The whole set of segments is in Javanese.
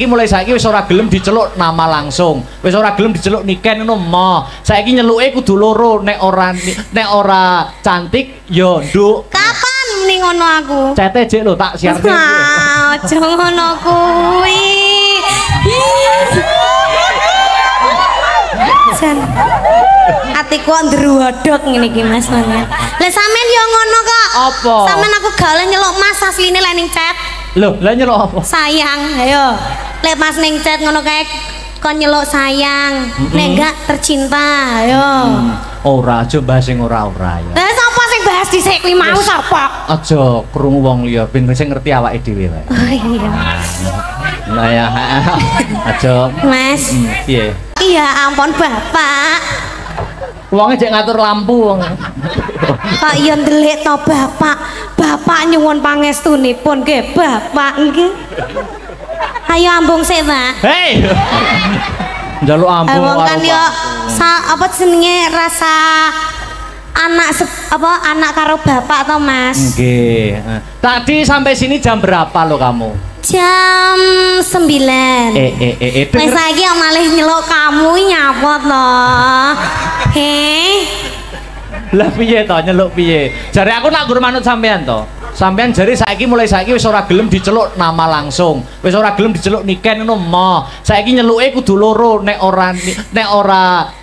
mulai saiki wis ora gelem diceluk nama langsung. Wis ora gelem diceluk Niken ngono mo. Saiki nyeluke kudu loro, nek ora cantik ya nduk. Kapan muni ngono aku? Cete jek lho tak siarke. Aja ngono kuwi. Jan. Atiku ndruwodok ngene iki Mas Mangan. Lah sampean yo ngono kok. Apa? Sampean aku gale nyeluk Mas asline lek ning chat. Loh, lah nyeluk apa? Sayang, ayo. Lek Mas ning chat ngono kae kon nyeluk sayang. Nek enggak tercinta, ayo. Ora aja bahas sing ora-ora ya. Lah sapa sing bahas dhisik kuwi mau sapa? Aja krungu wong liya ben sing ngerti awake dhewe wae. Oh iya. Lah ya. Aja. Mas. Piye? Iya ampun Bapak. Wonge jek ngatur lampu wong. Pak iya ndelik to Bapak. Bapak nyuwun pangestunipun nggih Bapak nggih. Ayo ambung sik, Pak. Hei. Njaluk ambung karo kan yo apa jenenge rasa anak karo bapak to Mas. Nggih. Tadi sampai sini jam berapa lo kamu? Jam 9. Wis saiki malih nyeluk kamu nyapa to? Lah piye to nyeluk piye? Jare aku nak gur manut sampean to. Sampean jare mulai saiki wis ora gelem diceluk nama langsung. Wis ora gelem diceluk Niken ngono mo. Saiki nyeluke kudu loro, nek ora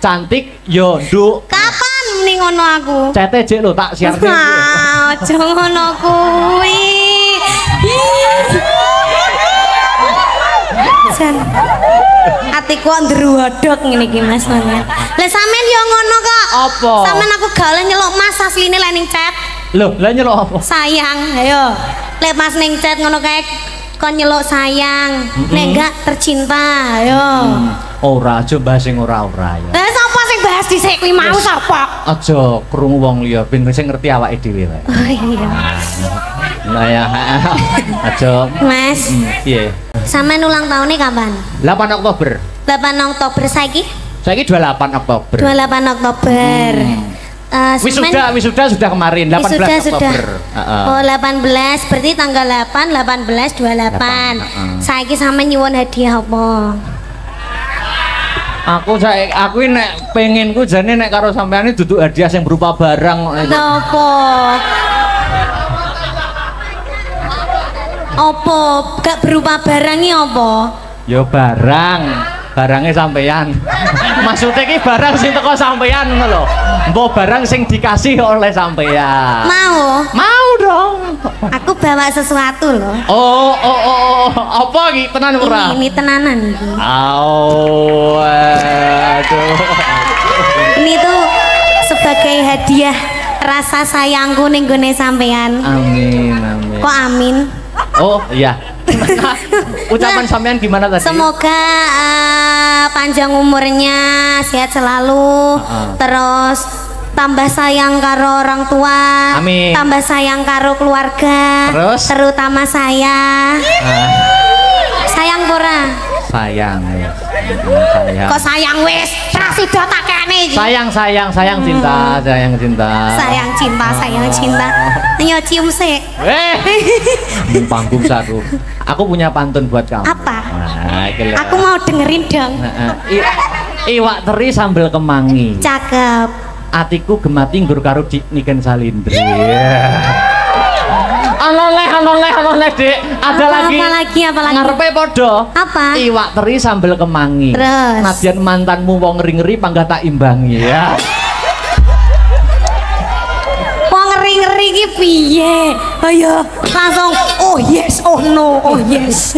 cantik ya nduk. Kapan muni ngono aku? Cete jek lho tak siarke. Aja ngono kuwi. Jan. Atiku ndruwodok ngene iki Mas Mangan. Lah sampean yo ngono kok. Apa? Sampean aku gale nyeluk Mas asline lek ning chat. Loh, lah nyeluk apa? Sayang, ayo. Lek Mas ning chat ngono kae kon nyeluk sayang. Nek enggak tercinta, ayo. Ora aja bahas sing ora-ora ya. Lah sapa sing bahas dhisik kuwi mau sapa? Aja krungu wong liya ben sing ngerti awake dhewe wae. Oh iya. Lah ya. Aja. Mas. Piye? Sampeyan ulang tahunnya kapan? 8 Oktober. 8 Oktober saiki? Saiki 28 Oktober. 28 Oktober. Wisuda sudah kemarin 18 Oktober. Oh 18 berarti tanggal 8 18 28. Saiki sampe nyuwun hadiah apa? Aku nek penginku jane nek karo sampean iki duduk hadiah yang berupa barang. Napa? Apa? Gak berupa barangnya apa? Ya barangnya sampean. Maksudnya ki barang sing teko sampean ngono lho. Mbok barang sing dikasih oleh sampean. Mau dong. Aku bawa sesuatu loh. Oh. Apa iki tenan ora? Ini tenanan iki. Aduh. Ini tuh sebagai hadiah rasa sayangku ning gone sampean. Amin. Kok amin? Oh iya. Ucapan sampean gimana tadi? Semoga panjang umurnya, sehat selalu, terus tambah sayang karo orang tua, amin. Tambah sayang karo keluarga, terus terutama saya. Sayang pura? Sayang. Kok sayang wis? Sudah tak kene iki. Sayang cinta. Sayang cinta. Ayo cium sik. Panggung satu. Aku punya pantun buat kamu. Apa? Aku mau dengerin dong. Iwak teri sambal kemangi. Cakep. Atiku gemati nggur karo Niken Salindri. Anoleh Dek. Ada lagi. Ngarepe padha. Apa? Iwak teri sambal kemangi. Terus. Nadyan mantanmu wong ngeri-ngeri panggah tak imbangi ya. Wong ngeri-ngeri iki piye? Ayo langsung oh yes, oh no, oh yes.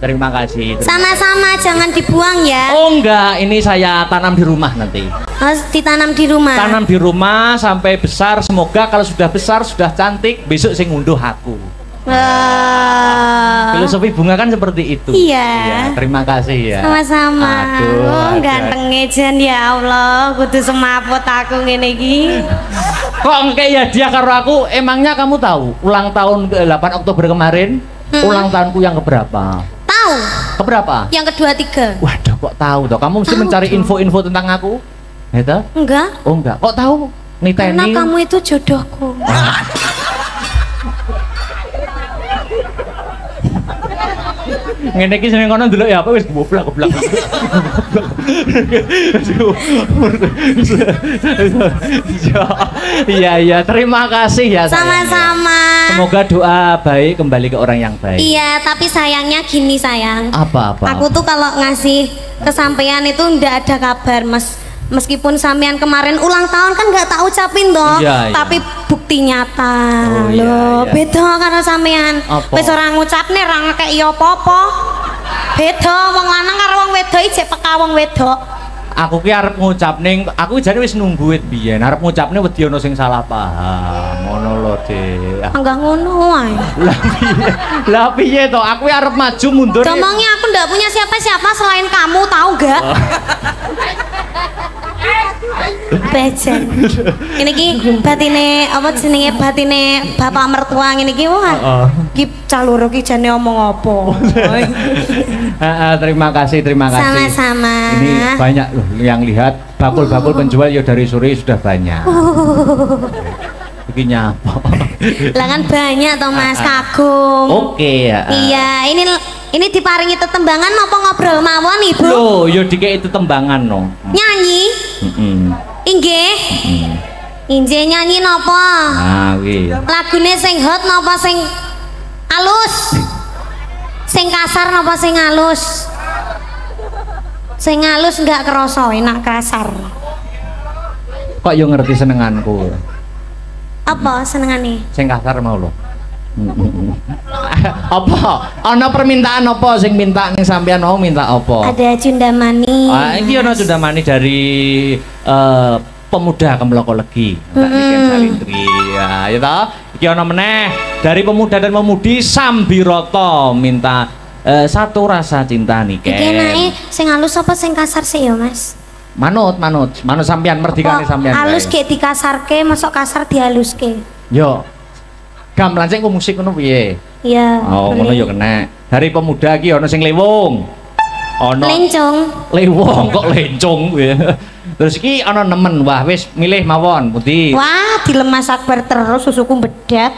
Terima kasih. Sama-sama, jangan dibuang ya. Oh enggak, ini saya tanam di rumah nanti. Harus ditanam di rumah. Tanam di rumah sampai besar. Semoga kalau sudah besar, sudah cantik, besok saya ngunduh aku. Filosofi bunga kan seperti itu. Iya. Terima kasih ya. Sama-sama. Aduh, ganteng jen ya Allah. Kudu semaput aku ngene iki. Kok kayak hadiah karo aku? Emangnya kamu tahu ulang tahun ke 8 Oktober kemarin? Ulang tahunku yang keberapa? Tahu. Keberapa? Yang kedua, 3. Waduh, kok tahu toh? Kamu mesti mencari info-info tentang aku. Gitu? Enggak. Oh enggak. Kok tahu? Niteni. Karena kamu itu jodohku. Ngene iki seneng kono ndelok ya apa wis goblok. Iya, terima kasih ya. Sama-sama. Semoga doa baik kembali ke orang yang baik. Iya, tapi sayangnya gini sayang. Apa? Aku tuh kalau ngasih kesampaian itu ndak ada kabar, Mas. Meskipun sampean kemarin ulang tahun kan nggak tak ucapin toh, iya. tapi bukti nyata. Oh, Loh, iya. beda karo sampean. Wis ora ngucapne ra ngekeki apa-apa. Beda wong lanang karo wong wedok iki jek peka wong wedok. Aku ki arep ngucapne, aku jane wis nunggu wit biyen. Arep ngucapne wedi ana sing salah paham. Ngono lho, Dik. Enggak ngono wae. Lah piye to? Aku arep maju mundur. Ngomongnya aku ndak punya siapa-siapa selain kamu, tahu gak? Bejen. Ini ki batine apa jenenge batine bapak mertua ngene iki wah. Ki caloro ki jane omong apa. Terima kasih. Sama-sama. Ini banyak loh yang lihat bakul-bakul penjual ya dari sore sudah banyak. Begini apa? Lah kan banyak toh Mas, kagum. Oke ya. Iya, ini diparingi tetembangan apa ngobrol mawon Ibu? Loh, ya dikek itu tembangan no. Nyanyi? Inggih. Inggih nyanyi napa? Ah, wis. Lagune sing hot napa sing alus? Sing kasar napa sing alus? Sing alus enggak kerasa enak kasar. Kok yo ngerti senenganku. Apa senengane? Sing kasar mau lho. Apa? Ana permintaan apa sing minta ning sampean mau minta apa? Ada cundamani. Ah, iki ana cundamani dari pemuda Kemloko Legi. Mbak Niken Salindri. Ya toh. Iki ana meneh dari pemuda dan pemudi Sambiroto minta satu rasa cinta Niken. Iki enake sing halus apa sing kasar sih ya, Mas? Manut sampean merdikane sampean. Halus ge dikasarke, masuk kasar dihaluske. Yo. Gamelan sing musik ngono piye? Iya. Oh, ngono yo kena. Dari pemuda iki ana sing lewung. Ana lencong. Lewung kok lencong ya. Terus iki ana nemen. Wah, wis milih mawon pundi. Wah, dilemas Akbar terus susuku bedak.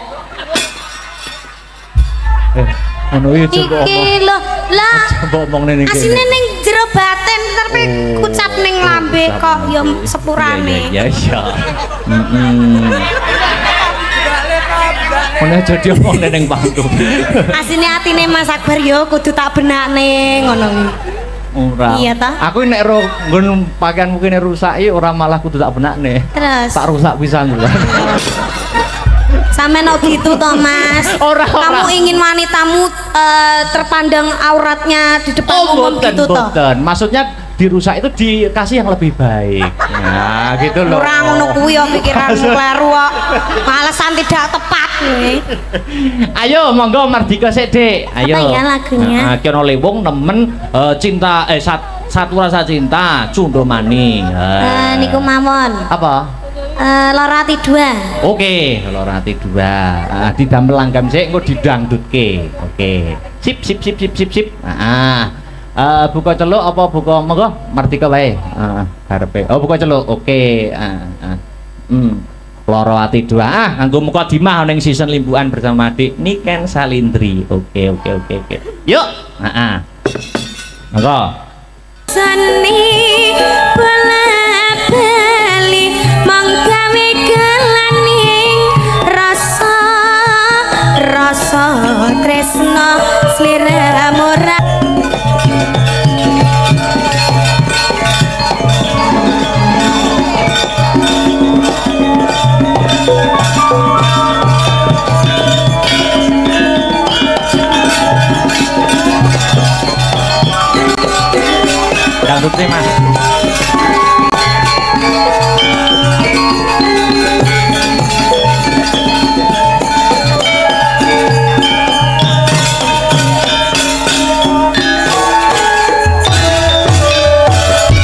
Ono iki coba omong. Iki lho, lah. Coba omong ning kene. Asine ning jero baten tapi kucap ning lambe kok ya sepurane. Iya. Ono jadi omong ning pangku. Asine atine Mas Akbar yo kudu tak benakne ngono kuwi. Ora. Iya ta? Aku nek ro nggon pakaianmu kene rusak iki ora malah kudu tak benakne. Terus Tak rusak pisan lho. Sampeyan gitu toh Mas. Kamu ingin wanitamu terpandang auratnya di depan umum gitu toh? Maksudnya dirusak itu dikasih yang lebih baik. Nah, gitu loh. Ora ngono kuwi ya pikiranmu kleru kok. Alasan tidak tepat nih. Ayo monggo Mardika sik, Dik. Ayo. Apa ya lagunya? Nah, ki ono lewung nemen cinta satu rasa cinta Cundomani. Niku mawon. Apa? Lorati 2. Oke, Lorati 2. Didamel langgam sik engko didangdutke. Oke. Sip. Buka celuk apa buka monggo Mardika wae. Karepe. Oh, buka celuk. Oke. Lorati 2. Nganggo mukadimah ning season limbukan bersama Dik Niken Salindri. Oke. Yuk. Monggo. Seni bola-bali manggawe gelaning rasa tresno sliramu ra Dangdut nih Mas.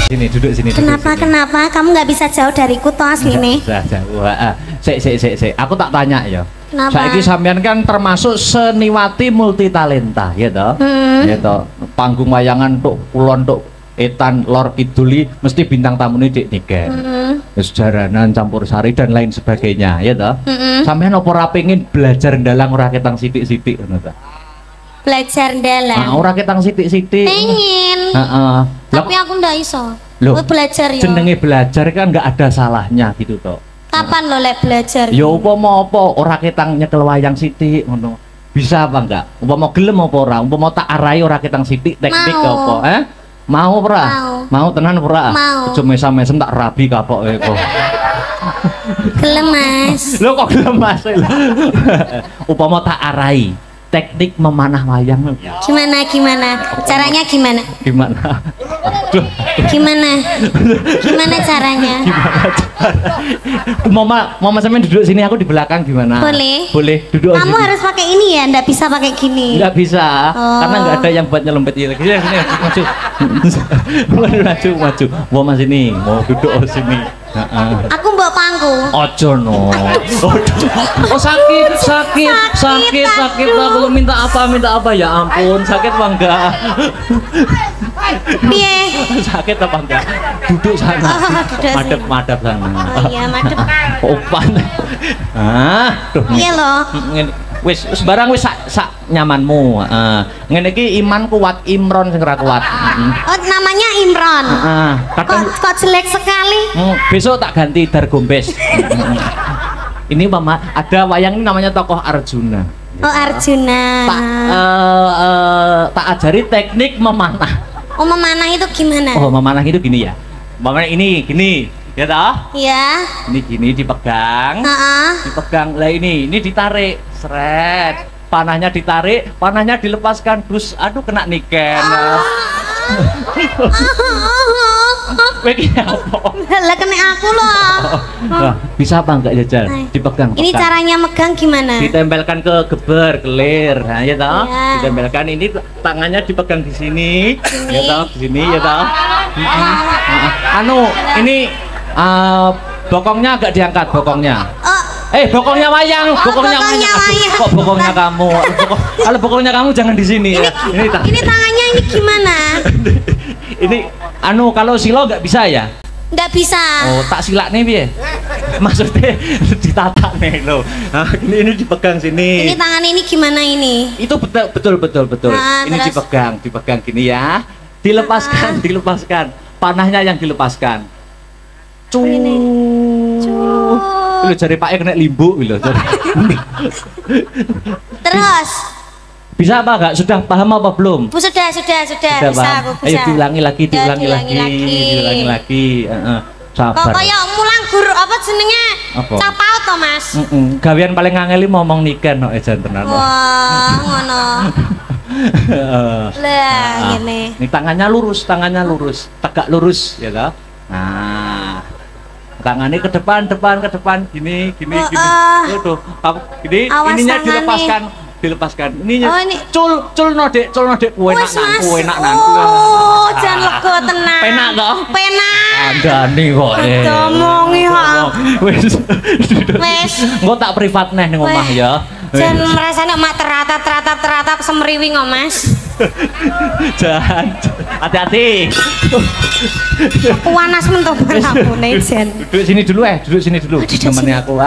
Sini duduk sini. Kenapa kamu nggak bisa jauh dariku toh asline? Jauh. Sik. Aku tak tanya ya. Kenapa? Saiki sampean kan termasuk seniwati multitalenta, ya toh? Ya toh. Panggung wayangan tuk kulon tuk etan lor kiduli mesti bintang tamune Dik Niken. Sejaranan campur sari dan lain sebagainya, ya toh? Sampean apa ora pengin belajar ndalang ora ketang sithik-sithik ngono ta? belajar dalam. Ora ketang sithik-sithik. Pengen. Heeh. Tapi aku ndak iso. Loh, belajar ya. Jenenge belajar kan nggak ada salahnya gitu toh. Kapan lo lek belajar? Ya upama apa ora ketang nyekel wayang sithik ngono. Bisa apa enggak? Upama gelem apa ora? Upama tak arahi ora ketang sithik teknik apa? Mau ora? Mau tenan ora? Mau. Aja mesam-mesem tak rabi kapoke kok. Gelem Mas. Lho kok gelem Mas? Upama tak arahi teknik memanah wayang. Gimana? Caranya gimana? Gimana? Gimana caranya? Mama sampean duduk sini, aku di belakang gimana? Boleh duduk. Kamu harus pakai ini ya, ndak bisa pakai gini. Nggak bisa, karena nggak ada yang buat nyelempet ini. Sini, maju. Mama sini, mau duduk sini. Aku mbok pangku. Ojo no. Oh sakit. Aku minta apa ya ampun, sakit apa enggak? Piye? Sakit apa enggak? Duduk sana. Madep sana. Oh iya, madep. Opan. Iya loh. Wis barang wis sak nyamanmu. Ngene iki iman kuat, Imron sing ora kuat. Oh, namanya Imron. Kok jelek sekali. Besok tak ganti Dargombes. Ini Mama, ada wayang ini namanya tokoh Arjuna. Oh, Arjuna. Tak ajari teknik memanah. Oh, memanah itu gimana? Oh, memanah itu gini ya. Memanah ini gini. Ya toh? Iya. Ini gini dipegang. Dipegang. Lah ini ditarik. Seret. Panahnya ditarik, panahnya dilepaskan. Dus, aduh kena niken. Lah kena aku loh. Bisa apa enggak Jajal? Dipegang. Ini caranya megang gimana? Ditempelkan ke geber, kelir. Nah, ya toh? Ditempelkan ini tangannya dipegang di sini. Ya toh, di sini ya toh. Ini bokongnya agak diangkat bokongnya. Bokongnya wayang, bokongnya wayang. Kok bokongnya kamu? Kalau bokongnya kamu jangan di sini ya. Ini tangannya ini gimana? Ini kalau silo nggak bisa ya? Nggak bisa. Oh, tak silak nih piye? Maksudnya ditata nih lo. Nah, ini dipegang sini. Ini tangan ini gimana ini? Itu betul. Ini dipegang gini ya. Dilepaskan. Panahnya yang dilepaskan. Lu cari Pak kena limbu gitu. Terus bisa apa enggak? Sudah paham apa belum? Sudah bisa aku bisa. Ayo diulangi lagi. Sabar. Kok kayak mulang guru apa jenenge? Capau to, Mas? Gawean paling ngangeli ngomong niken kok ejan tenan. Wah, ngono. Lah ngene. Ini tangannya lurus, tegak lurus ya toh. Nah, tangannya ke depan, gini. Tuh, gini, ininya dilepaskan. Ininya cul nodek, kue enak nang. Oh, jangan lega tenan. Penak toh? Penak. Andani kok. Ngomongi ha. Wis. Engko tak privat neh ning omah ya. Jangan merasane mak teratap semriwi kok, Mas. Jangan. Hati-hati. Panas mentopan aku nih Jen. Duduk sini dulu. Temennya aku.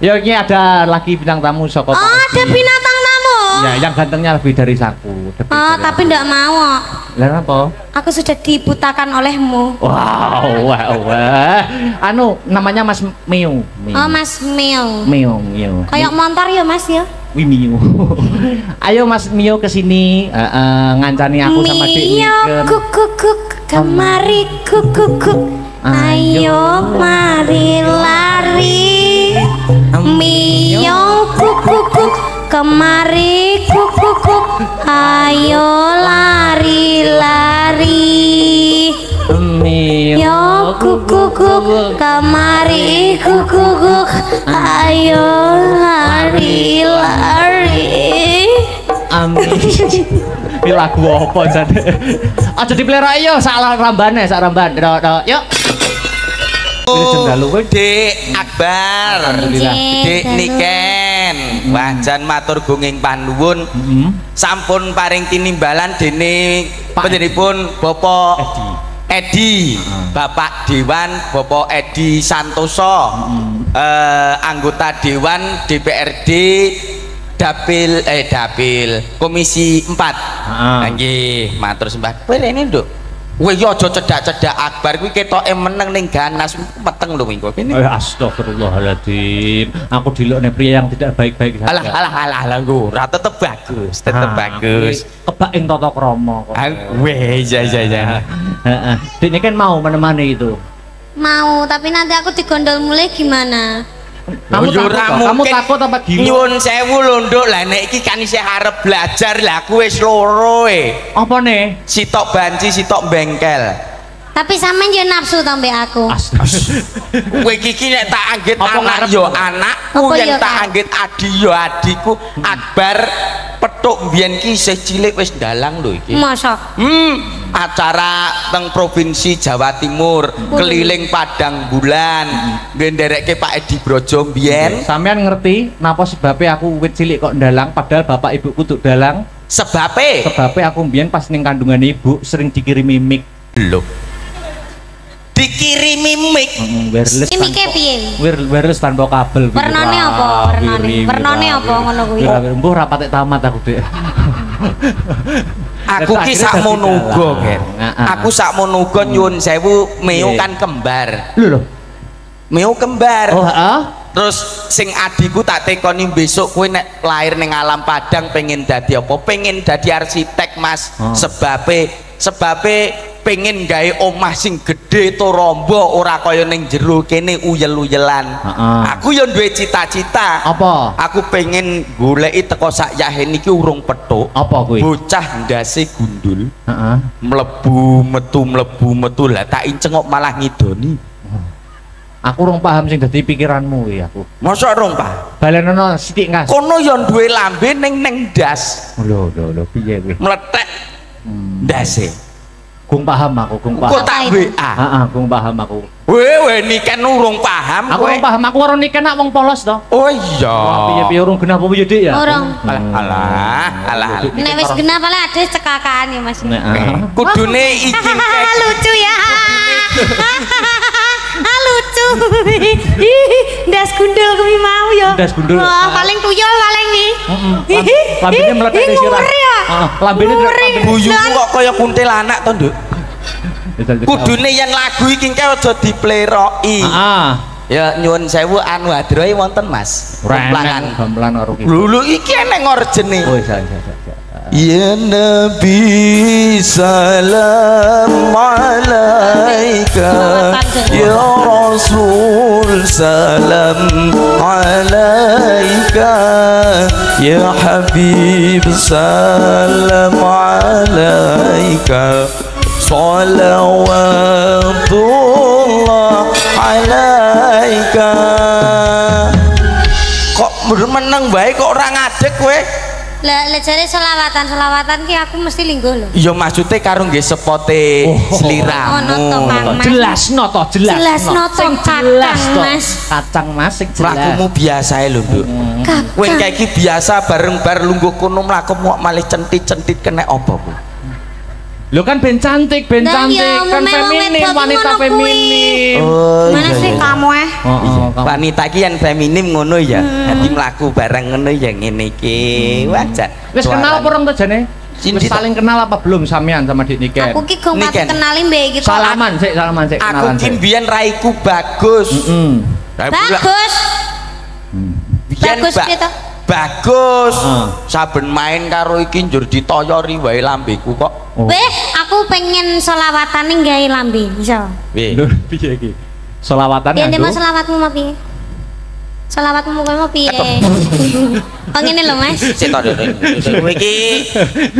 Ya ini ada lagi bintang tamu Soko. Oh, ada bintang tamu. Ya, yang gantengnya lebih dari aku. Tapi enggak mau. Lah apa? Aku sudah dibutakan olehmu. Wow. Namanya Mas Mio. Oh, Mas Mio. Mio. Kayak motor ya, Mas ya? Mio. Ayo Mas Mio kesini ngancani aku sama Dek Niken. Mio kuk kemari kuk. Ayo mari lari. Mio kuk kemari kuk. Ayo lari. Mio kuk kemari kuk. Ayo lari. Amin. Ini lagu apa jane? Aja dipelera yo sak rambane. Yuk. Ini cendalu kowe Dik Akbar. Alhamdulillah. Dik Niken. Wajan matur gunging panuwun. Sampun paring tinimbalan dene panjenenganipun Bapak Edi. Bapak Dewan Bapak Edi Santoso. Anggota Dewan DPRD dapil komisi 4. Nggih, matur sembah. Kowe rene, Nduk. Kowe yo aja cedak-cedak Akbar kuwi ketoke meneng ning ganas meteng lho minggu kene. Astagfirullahaladzim. Aku dilokne pria yang tidak baik-baik saja. Alah ora tetep bagus, bagus. Kebak ing tata krama kok. Weh, iya. Heeh. Dene kan mau menemani itu. Mau, tapi nanti aku digondol mulai gimana? Kamu takut apa gila? Nyuwun sewu lho Nduk, lah nek iki kan isih arep belajar lah aku wis loro Apa nih? Sitok banci, sitok bengkel. Tapi sampean yo nafsu to mbek aku. Kowe iki nek tak anggit anak yo anakku, yen tak anggit adi yo adiku. Akbar petuk mbiyen ki isih cilik wis ndalang lho iki. Mosok. Acara teng provinsi Jawa Timur keliling Padang Bulan ngenderekke Pak Edi Brojo mbiyen. Sampean ngerti napa sebabnya aku wit cilik kok ndalang padahal bapak ibuku tuh dalang? Sebabnya aku mbiyen pas ning kandungan ibu sering dikirimi mic. Lho. Dikirimi mic. Wireless. Mike piye? Wireless tanpa kabel. Warnane apa? Warnane apa ngono kuwi? Mbuh ra patek tamat aku, Dik. Aku ki sakmono uga, Ken. Aku sakmono uga nyuwun sewu Meo kan kembar. Lho. Meo kembar. Oh, heeh. Terus sing adiku tak tekoni besok kowe nek lahir ning alam Padang pengen dadi apa? Pengen dadi arsitek, Mas. Sebabe pengen gawe omah sing gedhe to rombo ora kaya ning jero kene uyel-uyelan. Aku yo duwe cita-cita. Apa? Aku pengen goleki teko sak yahen iki urung petuk. Apa kuwi? Bocah ndase gundul. Mlebu metu lah tak inceng kok malah ngidoni. Aku urung paham sing dadi pikiranmu kuwi aku. Mosok urung paham? Balenono sithik ngas. Kono yo duwe lambe ning ndas. Lho piye kuwi? Meletek ndase. Gung paham aku, gung paham. Kok tak WA? Heeh, gung paham aku. Weh niken urung paham kowe. Aku urung paham, aku ora niken nak wong polos to. Oh iya. Piye-piye urung genah apa piye Dik ya? Urung. Alah. Nek wis genah pala ade cekakaan ya Mas. Kudune iki lucu ya. Lucu. Ndas gundul kuwi mau ya. Ndas gundul. Wah, paling tuyul paling wi. Lambene meletek di sirah. Lambene buyumu kok kaya kuntilanak to, Nduk. Kudune yen lagu iki engke aja dipleroki. Ya nyuwun sewu anu hadrohe wonten Mas. Gamelan karo iki. Lho iki eneng orjene. Oh iya. Ya Nabi salam alaika, ya Rasul salam alaika, ya Habib salam alaika, salawatullah alaika. Kok meneng bae kok ora ngadeg kowe? Lah jare selawatan ki aku mesti lingguh lho. Iya maksude karo nggih sepote sliramu. Jelasno to. Kacang Mas sing jelas. Lakumu biasa lho, Nduk. Kowe iki biasa bareng bar lungguh kono mlaku malih centit-centit kena apa ku? Lho kan ben cantik kan feminim, wanita feminim. Mana sih kamu wanita iki yang feminim ngono ya. Dadi mlaku bareng ngono ya ngene iki. Wajar. Wis kenal apa urung to jane? Wis saling kenal apa belum sampean sama Dik Niken? Aku ki gong pati kenali mbek iki. Salaman sik Aku ki mbiyen raiku bagus. Bagus. Bagus piye bagus. Saben main karo iki njur ditoyori wae lambeku kok. Weh, aku pengen selawatane gawe lambe, iso. Lho, piye iki? Selawatan nggo. Ya, selawatmu mau piye? Selawatmu kowe mau piye? Oh ngene lho, Mas. Sik to, kowe iki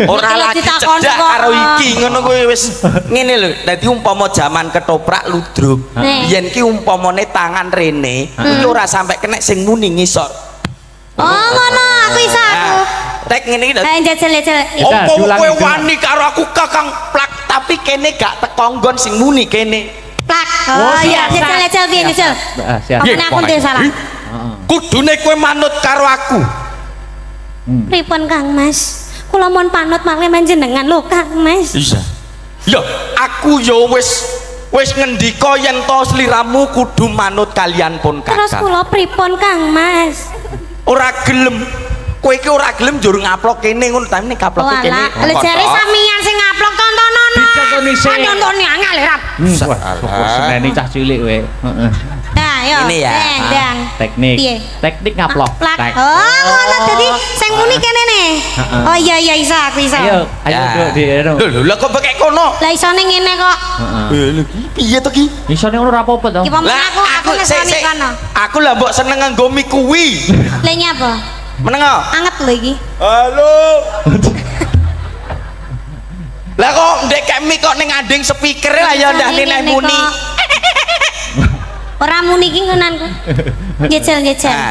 ora lagi cedak karo iki, ngono kuwi wis ngene lho. Dadi umpama jaman ketoprak ludruk, yen ki umpamane tangan rene, iki ora sampe kena sing muni ngisor. Oh ngono, aku iso aku. Tek ngene iki lho. Jajal. Opo kowe wani karo aku Kakang plak tapi kene gak teko nggon sing muni kene. Plak. Oh iya, jajal piye jajal. Siap. Aku ndek salah. Kudune kowe manut karo aku. Pripun Kang Mas? Kula mohon panut malih panjenengan lho Kang Mas. Iya. Ya, aku ya wis ngendika yen to sliramu kudu manut kalian pun Kakang. Terus kula pripun Kang Mas? Ora gelem Kowe iki ora gelem njur ngaplok kene ngono ta nek kaploke kene. Lha jare samian sing ngaplok tontonono. Dicontoni sik. Nonton angel rat. Wah, seneni cah cilik kowe. Heeh. Nah, yo. Ini ya. Dang. Teknik. Teknik ngaplok. Oh, ngono dadi sing muni kene ne. Oh iya iso aku iso. Ayo, Duk, di eno. Lho kok bekek kono? Lah isone ngene kok. Heeh. Piye to ki? Isone ngono ora apa-apa to. Ki pamen aku ngesoni kono. Aku lah mbok seneng nganggo mie kuwi. Lah nyapa? Meneng kok? Anget lho iki. Halo. Lah kok ndek mie kok ning anding speaker lah ya ndane nek muni. Ora muni iki ngonanku. Ngecel.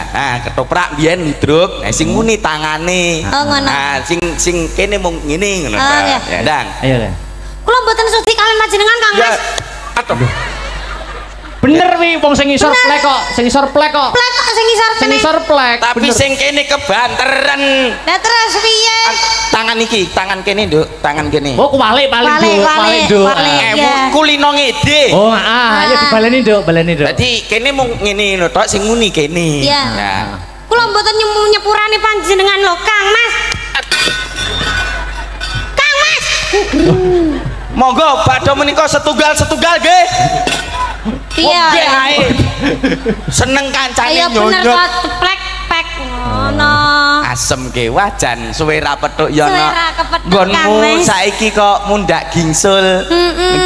Nah, ketoprak biyen ludruk, nah sing muni tangane. Oh ngono. Nah, sing kene mung ngene ngono. Oh, Ya, Ndang. Ayo, Le. Kula mboten sudi kalian panjenengan Kang Ya. Mas. Aduh. Bener wi wong sing isor plek kok, sing isor plek kok. Plek kok sing isor Sing kene. isor plek. Tapi sing kene kebanteren. Lah terus piye? Tangan iki, tangan kene, Nduk, tangan kene. Oh, kuwalik paling Duk, paling Duk. Walik. Iya. Kulino ngede. Oh, ayo dibaleni Duk, baleni Duk. Dadi kene mung ngene lho tok sing muni kene. Iya. Nah. Kula mboten nyepurani panjenengan lho Kang Mas. Kang Mas. Monggo badhe menika setunggal nggih. Iya. Nggih ae. Seneng kancane Ayo bener nyonyot. kok ceplek pek ngono. Asem ke wajan suwe ra petuk ya Suwe ana. ra kepethuk, Kang Nggonmu Mas. saiki kok mundak gingsul.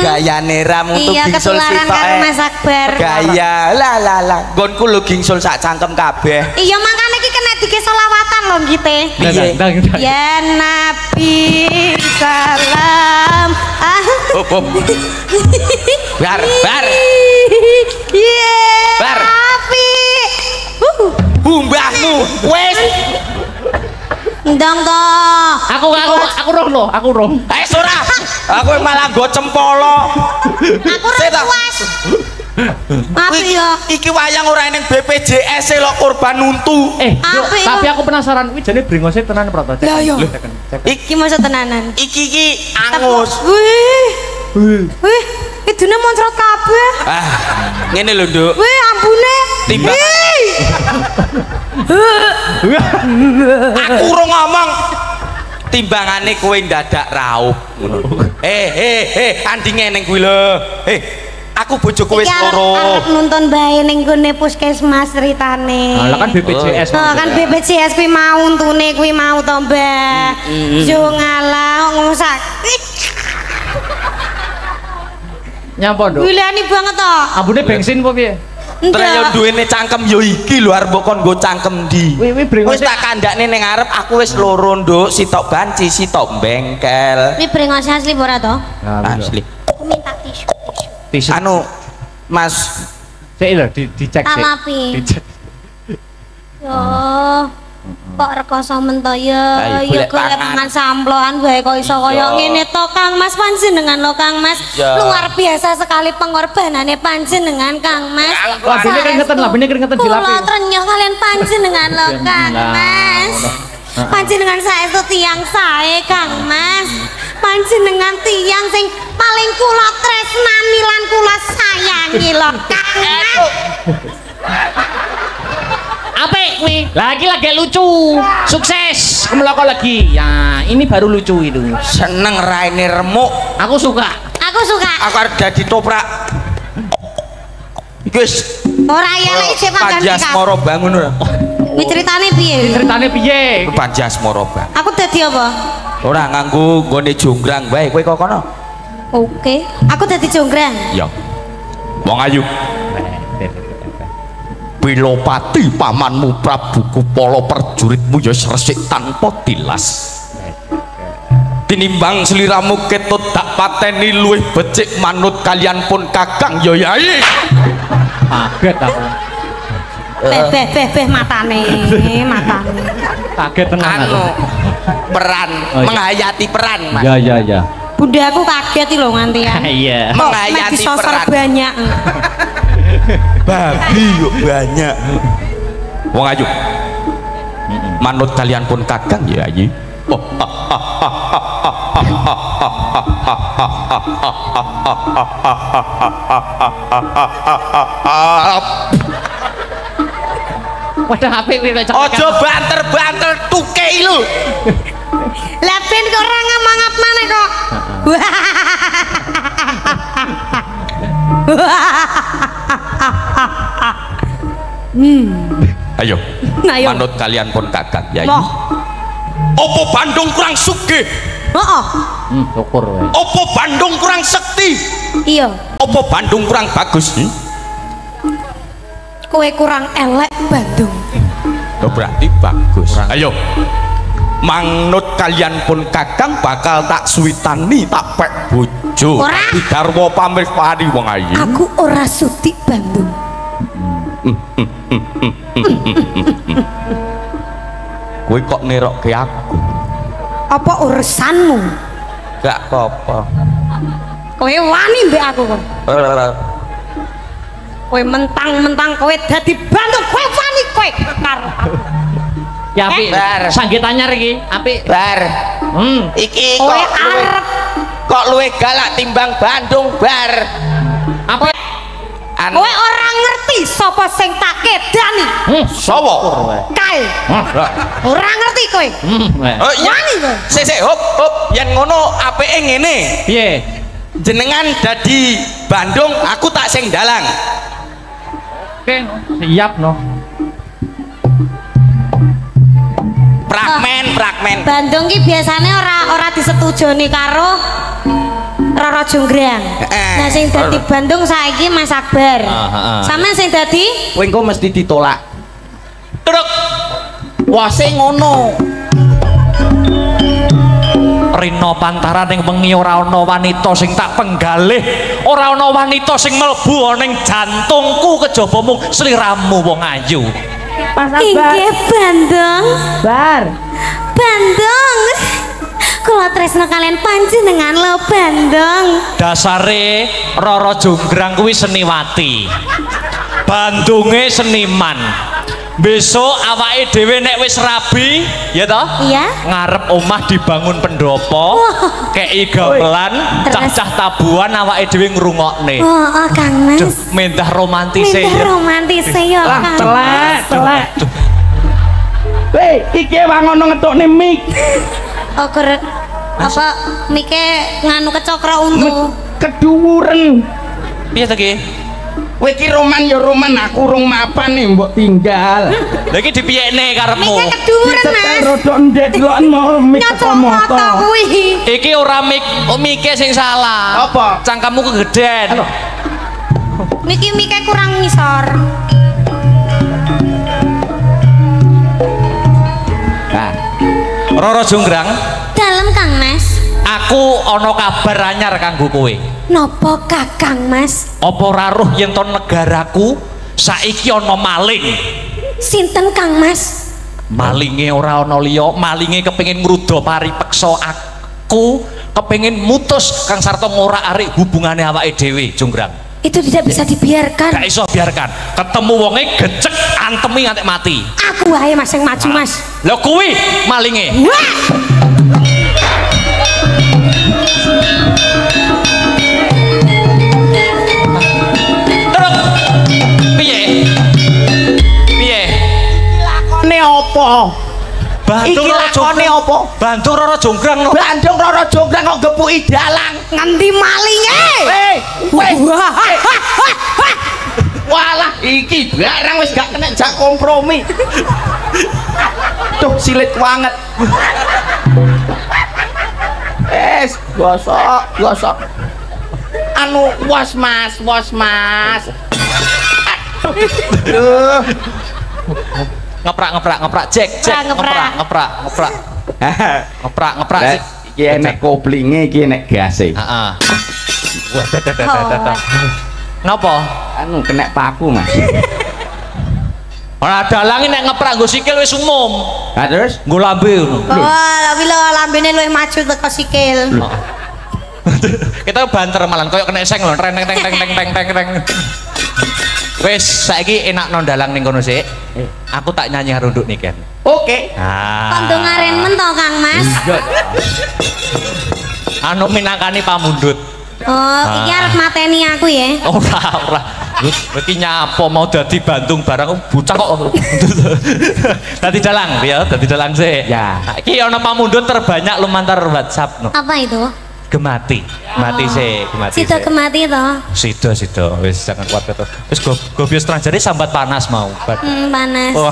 Gayane ra mutu Iya gingsul ketularan sitok. karo Mas Akbar. Gaya lah. Nggonku lho gingsul sak cangkem kabeh. Iya makane iki kena dike selawatan lho ngite. Piye? Ya Nabi salam. Hop. Bar. Iya. Bar. Nabi. Mbahmu wis. Ndang to. Aku roh lo, aku roh. Ora. Aku malah nggo cempolo. Aku ora puas. Api ya. Iki wayang ora ning BPJS lho korban untu. Duk, Apik, tapi kok. aku penasaran, kuwi jane brengose tenan apa to? Lah yo. Iki Iki masa tenanan. iki angus. Wih, idune moncrot kabeh. Ah, ngene lho, Nduk. Wih, ambune. Timbang. Aku urung ngomong. Timbangane kowe ndadak raup ngono. Andinge ning kuwi lho. Aku bojoku wis loro. Arep nuntun bae ning gone puskesmas ceritane. Lah kan BPJS. Oh, kan BPJS kuwi mau untune kuwi mau to, Mbak. Yo ngalah ngosak. Nyapa, Nduk? Wilani banget to. Ambune bensin apa piye? Terus yo duwene cangkem yo iki lho arep mbok kon nggo cangkem ndi. Wi brengose. Wis tak kandakne ning arep aku wis loro, Nduk. Sitok banci, sitok bengkel. Ini brengos asli ora to? Asli. Aku minta tisu. Tisu. Anu Mas Sik lho dicek sik. Tamapi. Dicek. Yo. Kok rekoso men to ya? Ayo, Ya golek golek pangan. pangan samploan bae kok iso kaya ngene to Kang Mas panjenengan lho Kang Mas. Ya. Luar biasa sekali pengorbanane panjenengan Kang Mas. Labine keringetan, labine keringetan Kula dilapi. trenyuh kalian panjenengan lho Kang Mas. Panjenengan saestu tiyang sae Kang Mas. Panjenengan tiyang sing paling kula tresnani lan kula sayangi lho Kang Mas. Apik kuwi. Lagi lucu. Sukses. Kemeloko lagi. Ya, ini baru lucu itu. seneng raine remuk. Aku suka. Aku suka. Aku arep dadi toprak. Iki wis Ora ya lek isih pangganti Panjasmara bangun ora. Kuwi ceritane piye? Ceritane piye? Panjasmara bang. Aku dadi apa? Ora nganggo nggone jonggrang bae kowe kok kono. Oke. Aku dadi jonggrang. Ya. Wong ayu. Pilopati pamanmu Prabu Kupala perjuritmu ya resik tanpa tilas. Tinimbang sliramu ketut dak pateni luwih becik manut kalian pun Kakang ya Yai. Kaget aku. Beh matane. Kaget tenan aku. Anu peran Oh, iya. menghayati peran Mas. Ya. Bunda aku kaget lho nganti ya. Iya. Kok Menghayati disosor peran. banyak. Babi yuk banyak. Wong ayu. Manut kalian pun Kakang ya Yai. Wedang apik kuwi kok. Aja banter-banter tuke lho. Lah ben kok ora ngamangap maneh kok. Ayo. Nah, ayo. Manut kalian pun kakak Yai. Loh. Opo Bandung kurang sugih? Heeh. Syukur wae. Opo Bandung kurang sekti? Iya. Opo Bandung kurang bagus? Kowe kurang elek Bandung. Oh, berarti bagus. Ayo. Manut kalian pun kakang bakal tak suwitani tak pek bojo. Ora. Tapi garwa pamrih pari wong ayu. Aku ora sudi Bandung. Kowe kok nerokke aku? Apa urusanmu? Gak apa-apa. Kowe wani mbek aku kok. Kowe mentang-mentang kowe dadi Bandung, kowe wani kowe karo aku. Ya apik. Sanggit anyar iki, apik. Bar. Iki Kowe kok arep kok luwih galak timbang Bandung, Bar. Apa? kowe ora ngerti sapa sing tak kedani. Sapa? Kae. Ora ngerti kowe. Oh iya. Wani kowe. Sik hop yen ngono apike ngene. Piye? Jenengan dadi Bandung, aku tak sing dalang. Oke, siap no. Fragmen. Bandung ki biasane ora disetujoni karo Roro Jonggrang. Nah sing dadi Bandung saiki Mas Akbar. Sampeyan sing dadi Kowe engko mesti ditolak. Truk. Wase ngono. Rina pantaran ning wengi ora ana wanita sing tak penggalih, ora ana wanita sing mlebu ning jantungku kejaba mung sliramu wong ayu. inggih Bandung. Bar. Bandung. Kula tresno kalian panjenengan lho Bandung. Dasare Roro Jonggrang kuwi seniwati. Bandunge seniman. Besok awake dhewe nek wis rabi, ya toh? Iya. Ngarep omah dibangun pendopo, kei gamelan, cah-cah tabuhan awake dhewe ngrungokne. Oh, Kang Mas. Duh, mendah romantise Mendah ya. romantise ya Kang. Telek. Weh, iki wang ngono ngetokne mik. Oh, apa mike nganu kecokra untu. Keduwuren. Piye to ki? Kowe iki roman ya roman, aku rung mapan nih mbok tinggal. Lha iki dipiyekne karepmu? Mike keduren Mas. Rodok ndek deloken mau mik Nyocok moto. moto kuwi. Iki ora mike sing salah. Apa? Cangkemmu kegeden. Mike kurang ngisor. Nah, Roro Jonggrang, Dalem Kang Mas. aku ana kabar anyar kanggo kowe. Napa Kakang Mas? Apa ora roh yen to negaraku saiki ana maling? Sinten Kang Mas? Malinge ora ana liya, malinge kepengin ngruda paripeksa aku, kepengin mutus Kang Sarto ngorak-arik hubungane awake dhewe, Jonggrang. Itu tidak bisa dibiarkan. Gak iso biarkan. Ketemu wonge gecek antemi nganti mati. Aku wae Mas yang maju Mas. Lha kuwi malinge. Wah! Terus piye? Piye? Lakone apa? Bandung Iki Roro lakone Jonggrang. apa? Bandung Roro Jonggrang no. Bandung Roro Jonggrang kok gepuki dalang. Ngendi malinge? Walah, iki barang wis gak kena jak kompromi. Tuh silit banget. Gosok. Anu was mas. Aduh. Ngeprak cek ngeprak sih. Iki enek koplinge, iki enek gase. Heeh. Napa? Anu kena paku Mas. Ora dalange nek ngeprak nggo sikil wis umum. Nah terus Nggo lambe ngono. Oh, tapi lo lambene luwih maju teko sikil. Kita banter malan koyo kena seng lho, teng. Wis saiki enak no dalang ning kono sik. Aku tak nyanyi runduk niken. oke. Kondo ngaren men to Kang Mas. Anu minangkani pamundhut. Oh, iki arep mateni aku ya. Ora. Iki nyapa mau dadi Bandung barang bocah kok. Dadi dalang ya, dadi dalang sih. Ya. Iki ana pamundhut terbanyak lumantar WhatsApp no. Apa itu? Gemati. Gemati sih, gemati. Sida gemati to. Sida wis jangan kuat itu. Wis go bios tranjare sambat panas mau. Panas. Oh.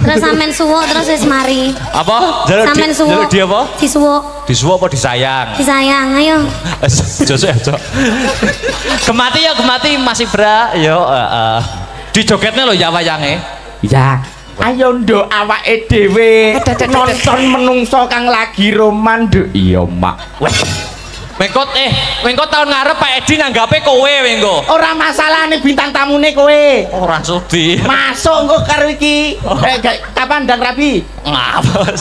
Terus sampean suwuk terus wis mari. Apa? Sampean suwuk. Jaluk dia apa? Disuwuk. Disuwuk apa disayang? Disayang, ayo. Jose aja. Gemati masih bra. Yo heeh. Dijogetne lho ya wayange. Ya. Ayo nduk awake dhewe nonton menungso kang lagi roman nduk. Iya, Mak. Wes. Wengko tahun ngarep Pak Edi nanggape kowe wengko. Ora masalah nih bintang tamune kowe. Ora sudi. Masuk engko karo iki. Kapan ndang rabi? Ngapa?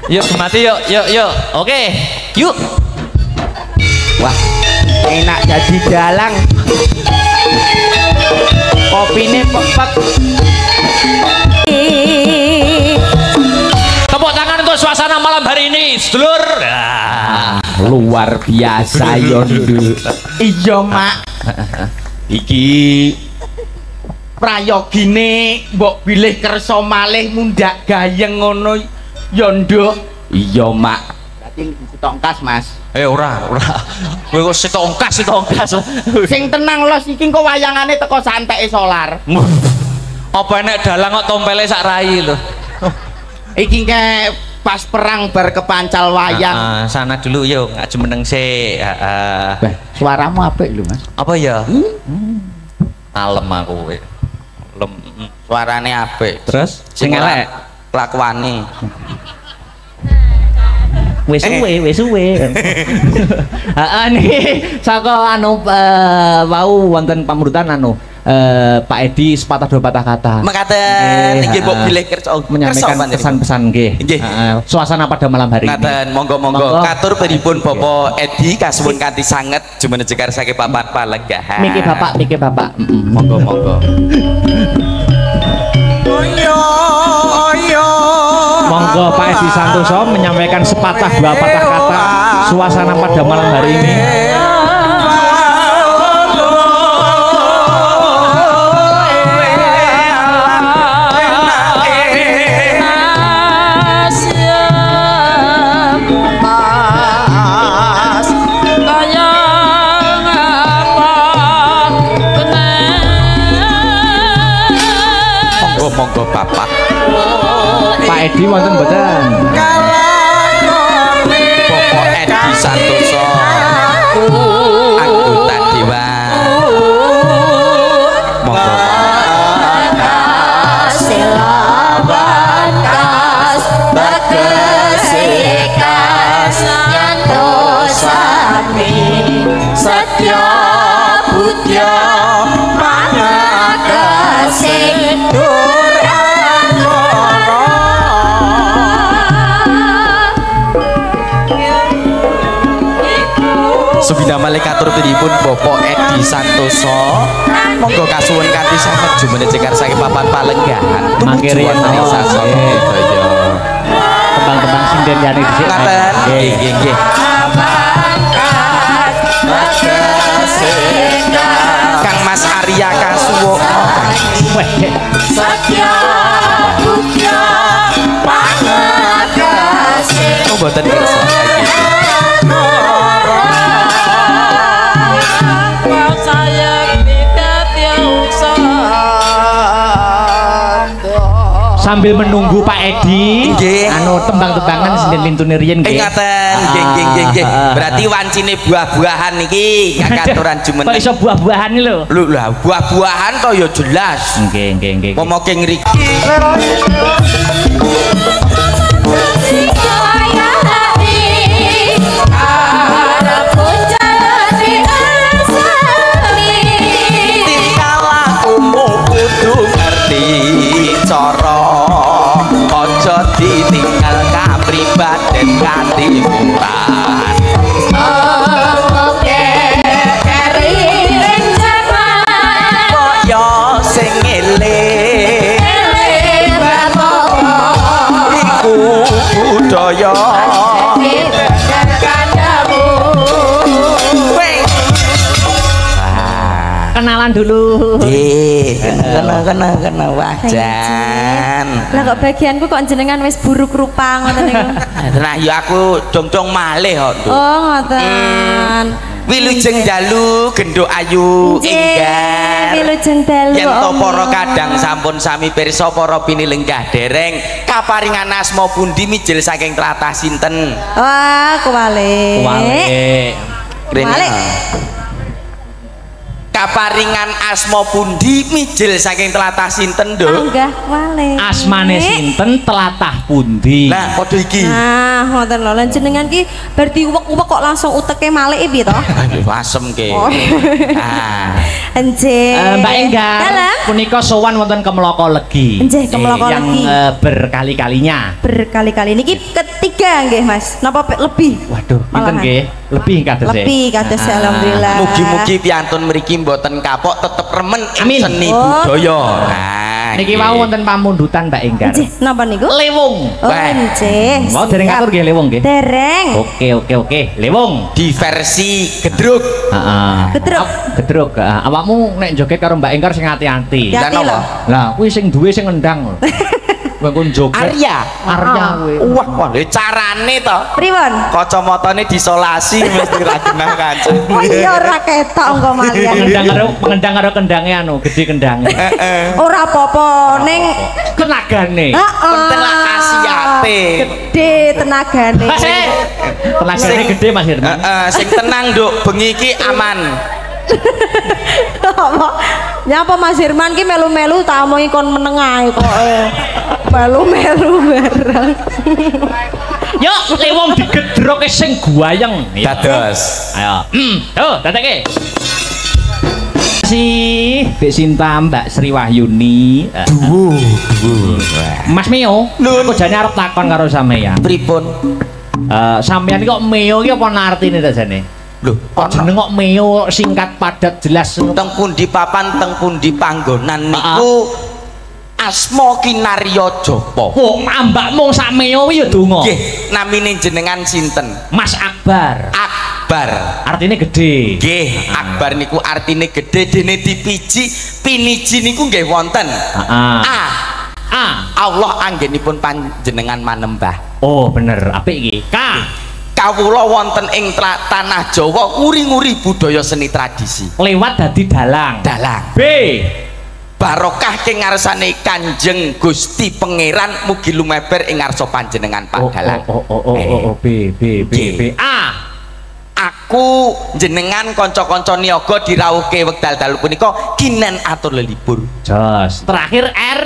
Yuk Gemati yuk. Oke. Yuk. Wah, enak jadi dalang. Kopine pepek. Tepuk tangan untuk suasana malam hari ini, sedulur. Luar biasa Yondo. Iya, Mak. Iki prayogine mbok bilih kersa malih mundak gayeng ngono Yondo. Iya, Mak. Berarti tongkas, Mas. Ora. Kowe kok setongkas. Sing tenang los iki kok wayangane teko santeke solar. Apa enek dalang kok tompele sak rai lho. Iki ke pas perang bar kepancal wayang. Sana dulu yuk, ngaju meneng sih. Suaramu apik lho, Mas. Apa ya? Alem aku kowe. Lem. Suarane apik. Terus Sing elek kelakuane. Wis suwe. Heeh niki saka wau wonten pamrutan Pak Edi sepatah dua patah kata. Mekaten nggih mbok bilih kersa menyampaikan pesan-pesan nggih. Suasana pada malam hari ini. Ngaten, monggo. Katur pripun Bapak Edi kasuwun kanthi sanget jumeneng jekar saking papan palenggahan. Miki Bapak. Monggo. Monggo Pak Edi Santoso menyampaikan sepatah dua patah kata suasana pada malam hari ini. Monggo Bapak. Pak Edi wonten mboten? Bapak Edi Santoso anggota dewan. Monggo. Satya Budya Manakasih Subida malikatur pripun Bapak Edi Santoso monggo kasuwun kanthi sanget jumeneng jekar saking papan palenggahan Mangke riyen sasana budaya tembang-tembang sinden yani dhisik. Ngaten nggih. Kang Mas Arya Kasuwo. Satya Budya Manakasih Oh mboten kersa iki. Sambil menunggu Pak Edi, nggih. Tembang-tembangan sinden lintune riyen nggih. Ngaten, nggih. Berarti wancine buah-buahan iki kakaturan jumeneng. Kok iso buah-buahan lho? Lho lah, buah-buahan to ya jelas. Nggih. Momoke ngriki. Aja ditinggal kapribaden kanthi murah. Oke keri renjaman Kaya sing eling iku budaya. kenalan dulu. Kena wajan. Lah kok bagianku kok jenengan wis buruk rupa ngoten niku. Nah ya aku dong-dong malih kok. Oh ngoten. Wilujeng dalu genduk ayu enggal. Wilujeng dalu. Yen to para kadang sampun sami pirsa para pinilenggah dereng kaparingan asma pundi mijil saking tlatah sinten? Wah, kuwale. Kuwale. Kaparingan asma pundi mijil saking tlatah sinten, Nduk? Enggak, kuwale. Asmane sinten tlatah pundi? Nah, padha iki. Nah, ngoten lho. Lan jenengan ki bar diuwek-uwek kok langsung uteke malih piye to? Asem ke. Oh. Ah. Enjih. Mbak Enggar, Dalem. punika sowan wonten Kemloko Legi. Enjih, Kemloko yang Legi. Berkali-kalinya. Berkali-kali niki ketiga nggih, Mas. Napa lebih? Waduh, pinten Malahan. nggih? Lebih kados e. Lebih kados alhamdulillah. Mugi-mugi piantun mriki mboten kapok tetep remen ing Amin. seni Oh. budaya. Nah, Niki wau wonten pamundutan Mbak Enggar. Enjih, napa niku? Lewung. Oh, enjih. Mau dereng Siap. atur nggih lewung nggih? Dereng. Oke. Lewung. di versi gedruk. Heeh. Gedruk. Gedruk. Awakmu nek joget karo Mbak Enggar sing hati-hati. Ya. Hati-hati Dan apa? lho. Lah, kuwi sing duwe sing ngendang lho. Kowe joget. Arya. Arya kowe. Wah, carane to. Pripun? Kacamatane disolasi mesti ra genah kancen. Oh iya ora ketok engko malian. Pengendang karo kendange anu, gede kendange. Ora apa-apa ning Tenagane. Penting lah khasiate. Gede tenagane. Tenagane gede Mas Hirman. Sing tenang, Nduk, bengi iki aman. Apa? Nyapa Mas Hirman ki melu-melu tak omongi kon meneng ae kok. Melu-melu bareng. Yuk, lewong digedroke sing guayeng. Dados. Ayo. Tuh, dadekke. Si Mbak Sinta, Mbak Sri Wahyuni. Mas Mio, Nun. aku jane arep takon karo sampeyan. Pripun? Sampeyan iki kok Mio iki apa artine ta jane? Lho, Kok jeneng kok Mio singkat padat jelas ngono. teng pundi papan teng pundi panggonan niku asma kinarya japa. Kok mbakmu sak Mio kuwi ya donga. Nggih, namine jenengan sinten? Mas Akbar. Akbar. Artine gede. Nggih, Akbar niku artine gedhe dene dipiji, piniji niku nggih wonten. Heeh. Allah anggenipun panjenengan manembah. Oh, bener. Apik iki. Kawula wonten ing tanah Jawa nguri-nguri budaya seni tradisi. Lewat dadi dalang. Dalang. B. Barokah ing ngarsane Kanjeng Gusti Pangeran mugi lumeber ing ngarsa panjenengan Pak Dalang. B. A. Aku jenengan kanca-kanca niaga dirawuhke wekdal dalu punika kinen atur lelibur. Jos. Terakhir R.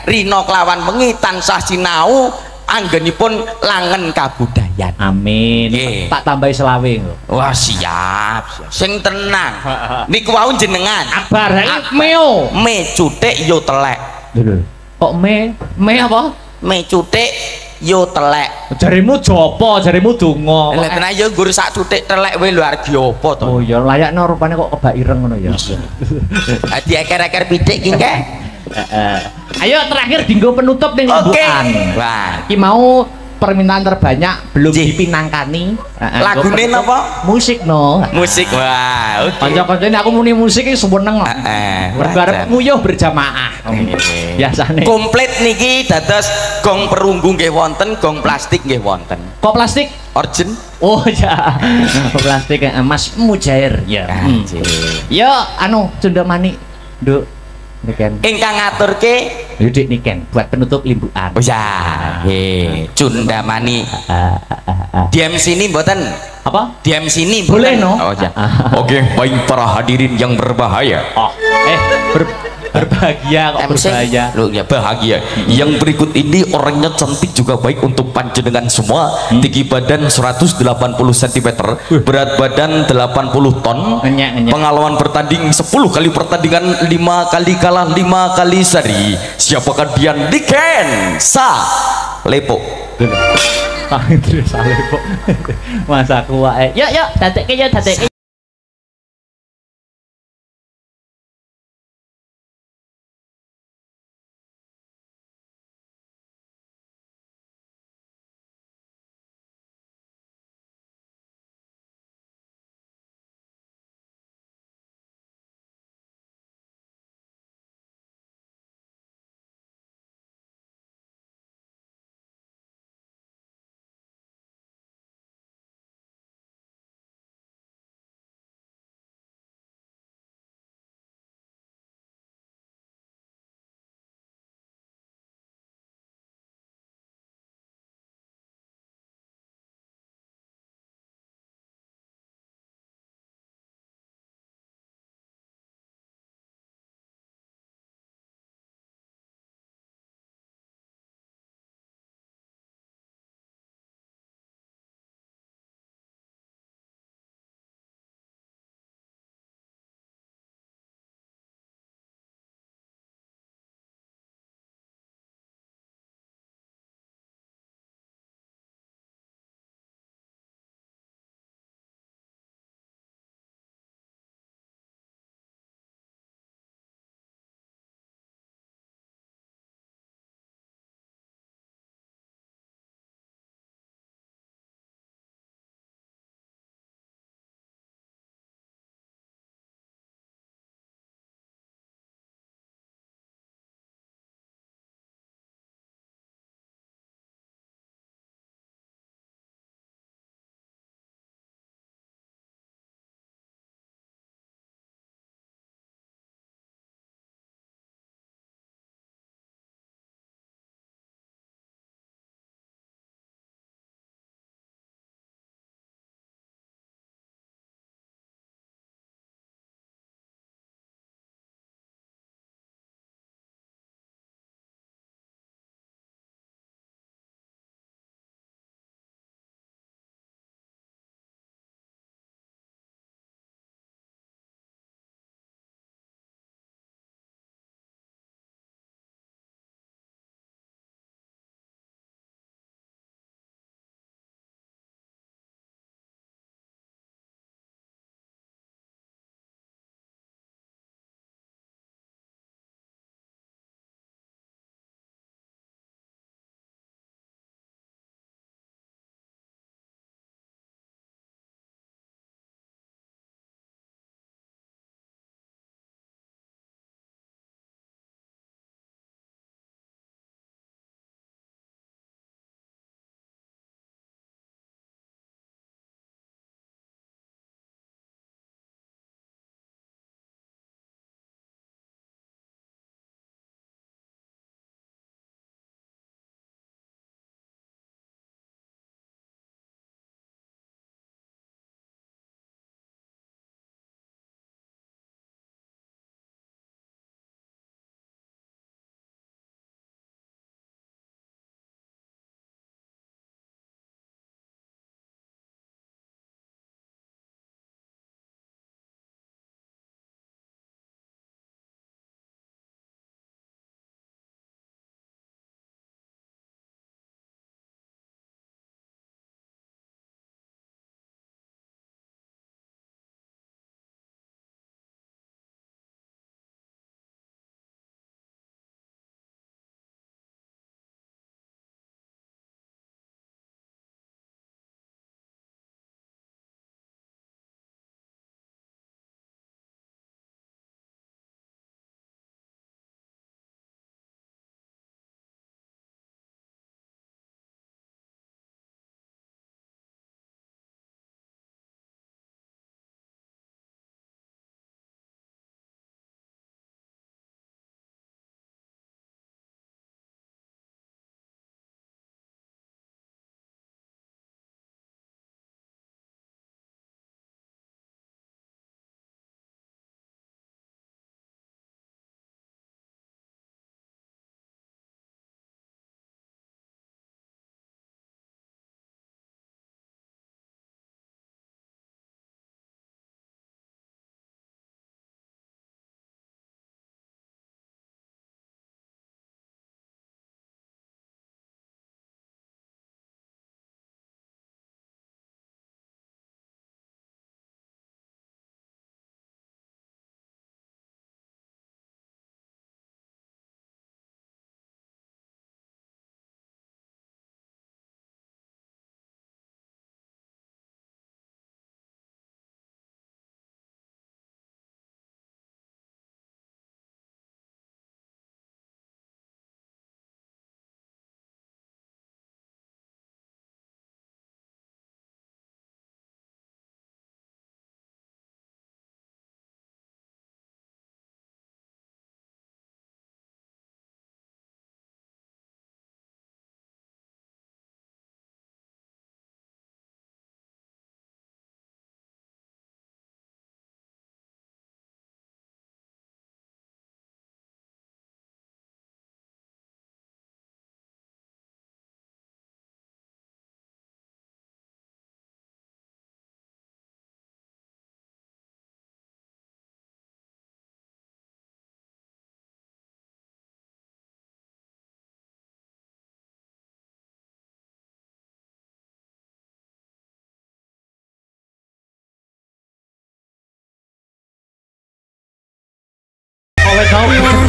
Rina kelawan wengi tansah sinau anggenipun langen kabudayan. Amin. Nggih. Tak tambahi selawe lho. Wah siap. Sing tenang. Niku wau jenengan. Akbar iki Meo. Me cutik yo telek. Lho. Kok me apa? Me cutik yo telek. Jarimu jopo, jarimu donga. Lah tenan yo nggur sak cutik telek wae lho arep apa to. Oh ya layakno rupane kok kebak ireng ngono ya. Dadi eker-eker pitik ki nggih. Ayo terakhir dinggo penutup ning Oke. Bukan. Wah. Iki mau permintaan terbanyak belum Jih. dipinangkani. Lagune napa? Musik no. Musik. Wah, oke. Kanca-kancane aku muni musik iki seneng kok. Mergo arep nguyuh berjamaah. Biasane. Komplit niki dados gong perunggu nggih wonten, gong plastik nggih wonten. Kok plastik? Origin. Oh ya. Kok plastik Mas Mujair ya. Yo anu Cunda Manik. Nduk niken. Ingkang ngaturke Yudik niken buat penutup limbuan. oh ya, nggih, Cundamani. Diam sini mboten? Apa? Diam sini Boleh mboten? no. Oh ya. Oke, baik para hadirin yang berbahaya. Oh, berbahagia kok MC. berbahaya. Loh, ya Bahagia. Yang berikut ini orangnya cantik juga baik untuk panjenengan semua. Tinggi badan 180 cm, berat badan 80 ton. Ngenyak. Pengalaman bertanding 10 kali pertandingan, 5 kali kalah, 5 kali seri. Siapakah dia? Niken Salepo. Tangan terus Salepo. Masa kuwae. Yuk, dadekke.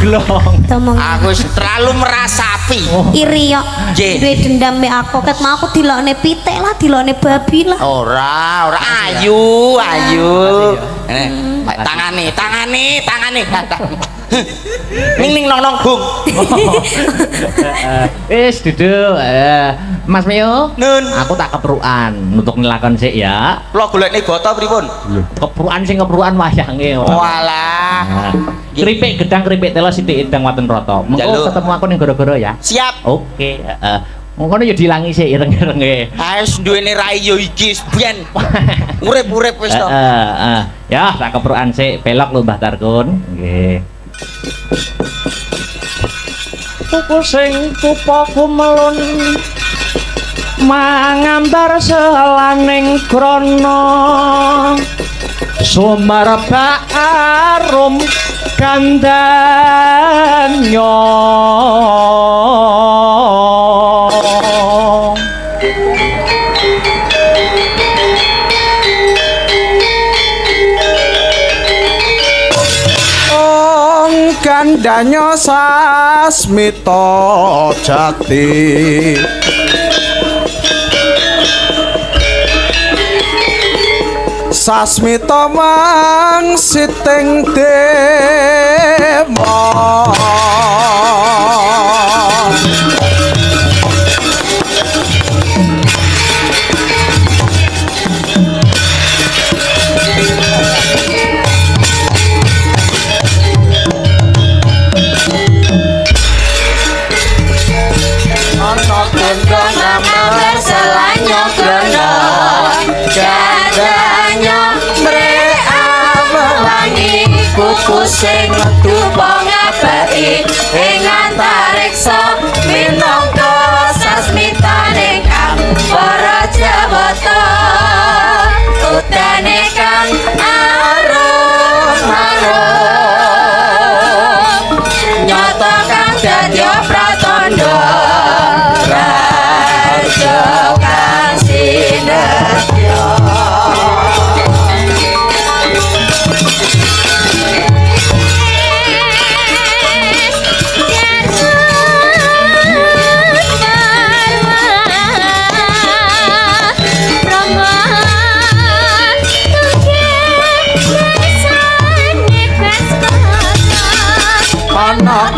gelong. Aku wis terlalu merasapi. Iri yo. Nggih. Duwe dendam mek aku ket mau aku dilokne pitik lah, dilokne babi lah. Ora ayu. Tangane. Ning nong bung. Wis duduk. Mas Mio. Nun. Aku tak keprukan untuk ngelakon sik ya. Kula golekne goto pripun? Keprukan sing keprukan wayange. Walah. Keripik gedang keripik telo sithik edang waten rata. Mengko ketemu aku ning gara-gara ya. Siap. Oke, heeh. Ngono ya dilangi sik ireng-irenge. Wis duwene rai yo iki biyen. Urip-urip wis to. Heeh. Ya, tak keprukan sik belok lho Mbah Tarkun. Nggih. Tuku sing tupaku melun mangambar selaning krana sumarba arum kandanya kandanya sasmita jati sasmita mangsiting dema sing dupa ngabari ing antariksa minangka sasmitane kang para jawata utane kang arum nyata kang dadi pratandha raja kang sinetya.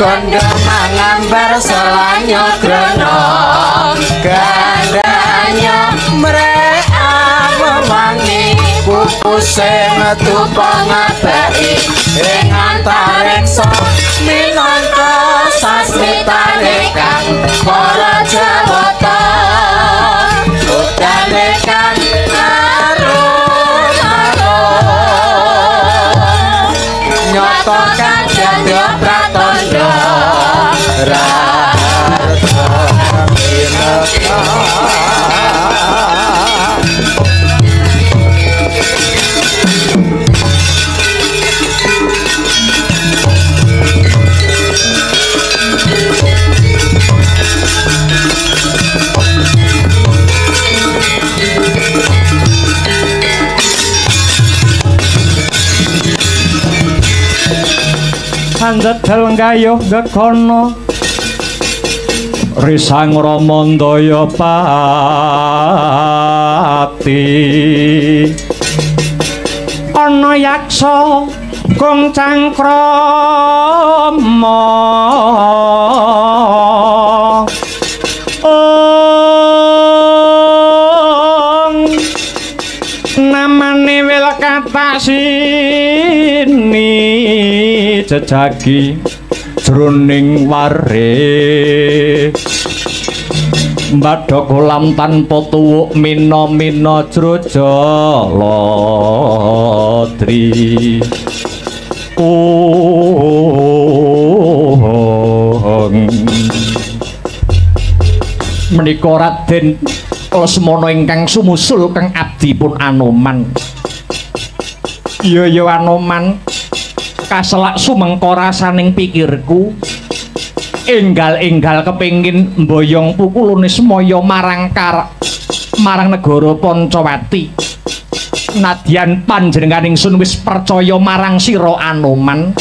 Gondo mangambar selanya grana gandanya mrek mewangi pupuse metu pangabari ing antariksa minangka sasmitane kang para jawata utane kang arum nyata kang dadi pratandha Andhedhel gayuh gekono risang ramandaya pati ana yaksa kong cangkrama namane wil katak sini jejagi jroning ware mbadha kolam tanpa tuwuk mina-mina jroja lodri menika Raden Lesmana ingkang sumusul kang abdi pun Anoman. Iya Anoman, kaselak sumengko rasaning pikirku. Enggal-enggal kepengin mboyong pukulune semaya marang negara Pancawati. Nadyan panjenengan ingsun wis percaya marang sira Anoman.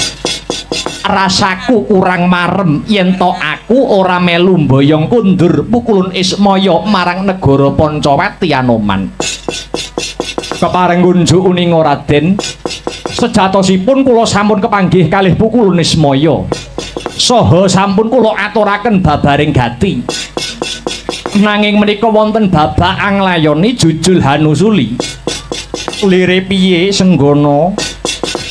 rasaku kurang marem yen to aku ora melu mboyong kundur pukulun Ismaya marang negara Pancawati Anoman. Kepareng ngunjuk uninga Raden, sejatosipun kula sampun kepanggih kalih pukulun Ismaya. Saha sampun kula aturaken babaring gati. Nanging menika wonten babak anglayoni jujul hanusuli. Lire piye Senggana?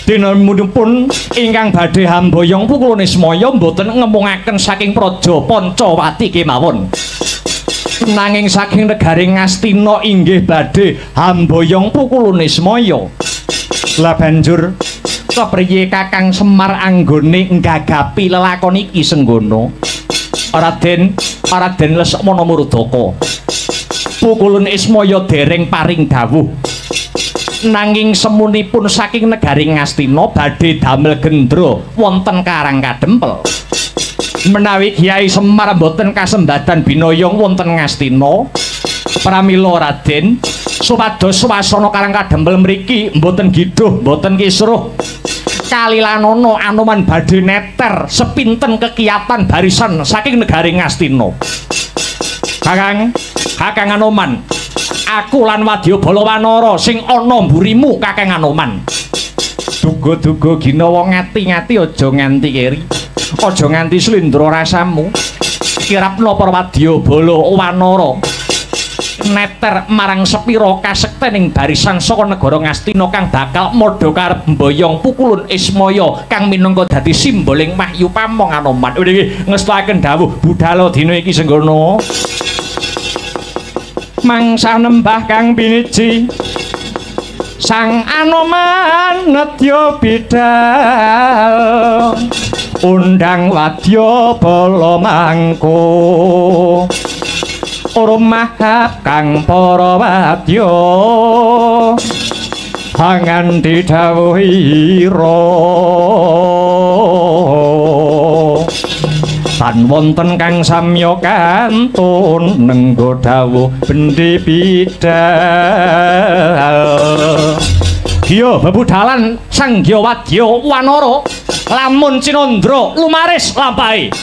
Dinamunipun ingkang badhe hamboyong pukulun Ismaya mboten ngemungaken saking praja Pancawati kemawon. Nanging saking negari Ngastina inggih badhe hamboyong pukulun Ismaya. Lah banjur kepriye Kakang Semar anggone nggagapi lelakon iki Senggana? Raden Lesmana Murdaka. Pukulun Ismaya dereng paring dawuh. Nanging semunipun saking negari Ngastina badhe damel gendra wonten Karang Kadempel. Menawi Kyai Semar boten kasembadan binayong wonten Ngastina, pramila Raden, supados swasana Karang Kadempel mriki boten giduh, boten kisruh. Kalilanana Anoman badhe neter sepinten kekiyatan barisan saking negari Ngastina. Kakang Anoman, aku lan Wadyabala Wanara sing ana mburimu Kakang Anoman. Duga-duga ginawa ngati-ngati aja nganti keri. Aja nganti slendra rasamu. Kirapna para Wadyabala Wanara neter marang sepira kasektening barisan saka negara Ngastina kang bakal madha karep mboyong pukulun Ismaya kang minangka dadi simboling mahyu pamong Anoman. Nggih ngestakaken dawuh budhal dina iki Senggana. Mangsa nembah kang biniji Sang Anoman nedya bidal undang Wadyabala mangko rumahap kang para wadya pangan didhawuhira tan wonten kang samya kantun nenggo dawuh bendi bidal. Giya bebudalan Sangya Wadya Wanara lamun Cinandra lumaris lampahe.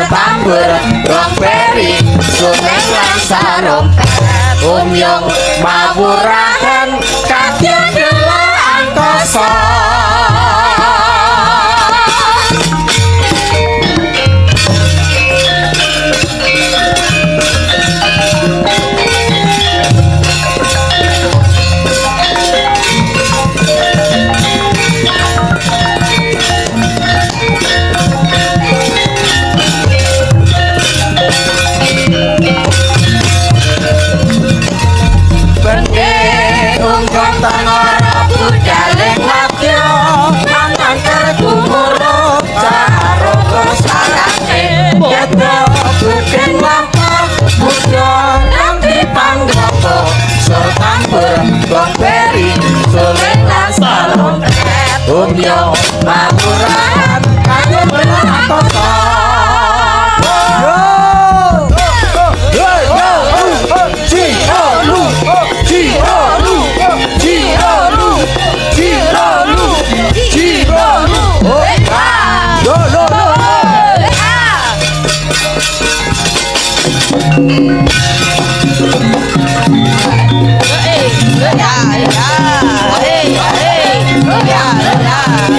Tambur rong peri suneng lan sarompet umyong mawuraken kadya dela antosa umyo mamuran kaya beratosa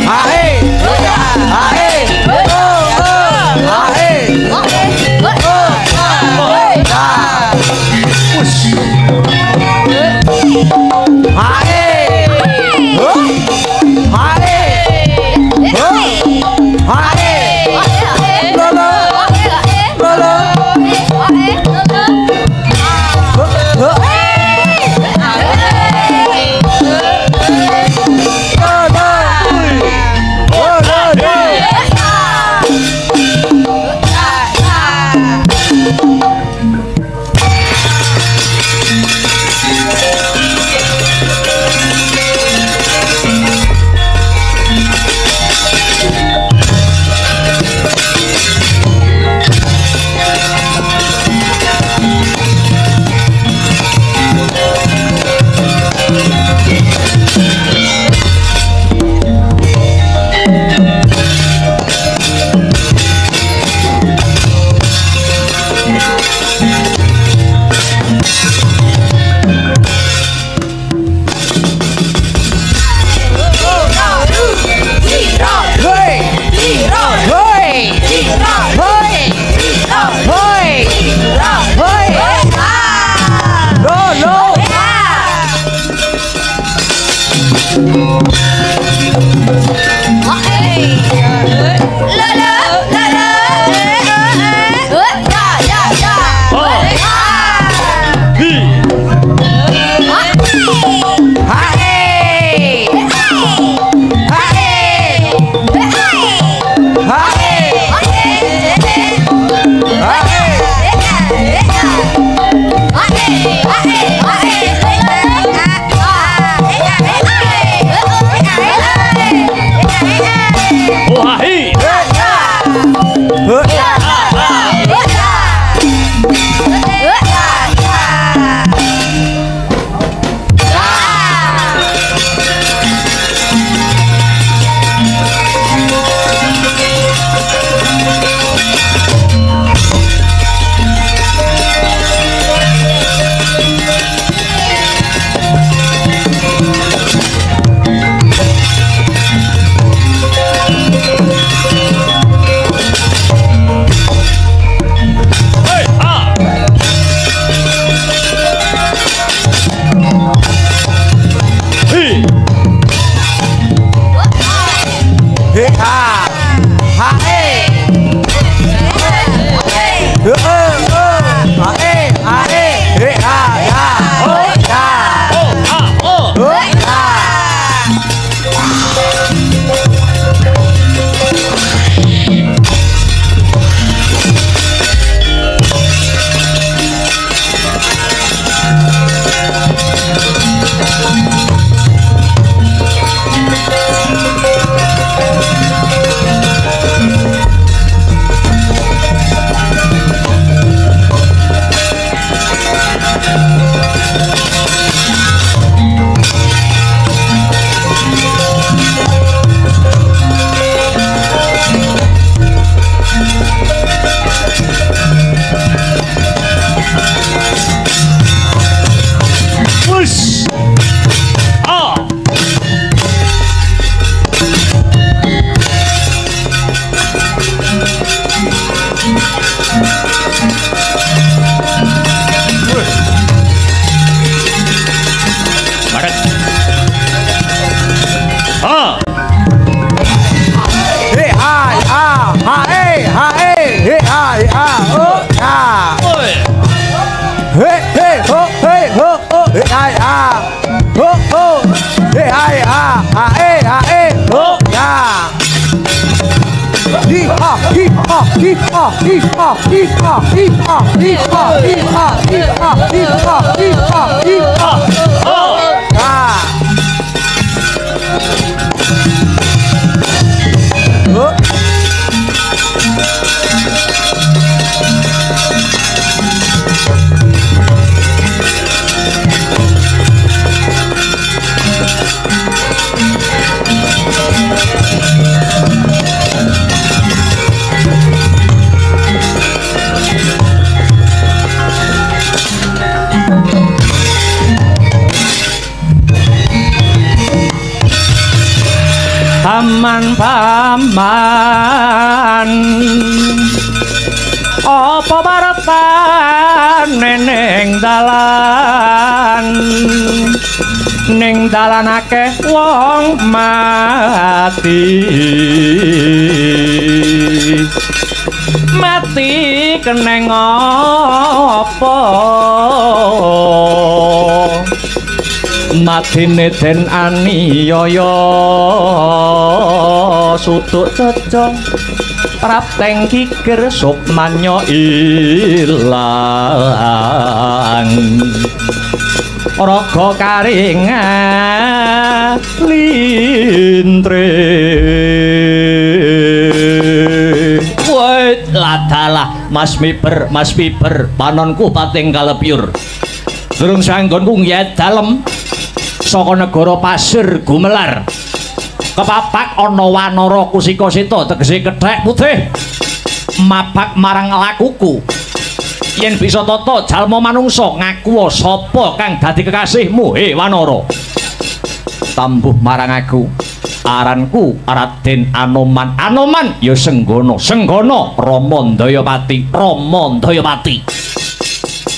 Ahey Paman apa baretane ning dalan akeh wong mati keneng apa matine den aniaya sutuk cocok prapteng kikir sukmanya ilang raga karingan lintre wait ladalah Mas Miber panonku pating kalepyur durung sanggonku ngiyat dalem saka negara Pasir Gumelar kepapak ana wanara kusikasita tegese kethek putih mabak marang lakuku yen bisa tata jalma manungsa ngaku sapa kang dadi kekasihmu he wanara tambuh marang aku aranku Raden Anoman ya Senggana Rama Ndayapati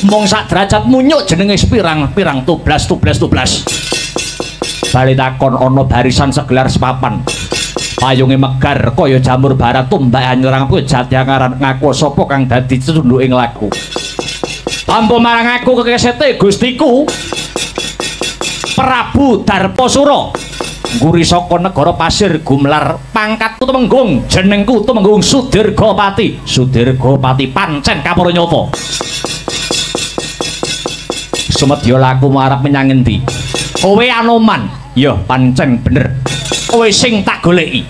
mung sak derajat munyuk jenenge pirang tublas bali takon ana barisan segelar sepapan payunge megar kaya jamur barat tumbak nyerang Jatyangaran ngaku sapa kang dadi cunduking laku tampa marang aku kekesete Gustiku Prabu Darposura nguri saka negara Pasir Gumelar pangkatku Temenggung jenengku Temenggung Sudirgapati pancen Kaparanyata sumedya laku marep menyang endi kowe Anoman ya pancen bener kowe sing tak goleki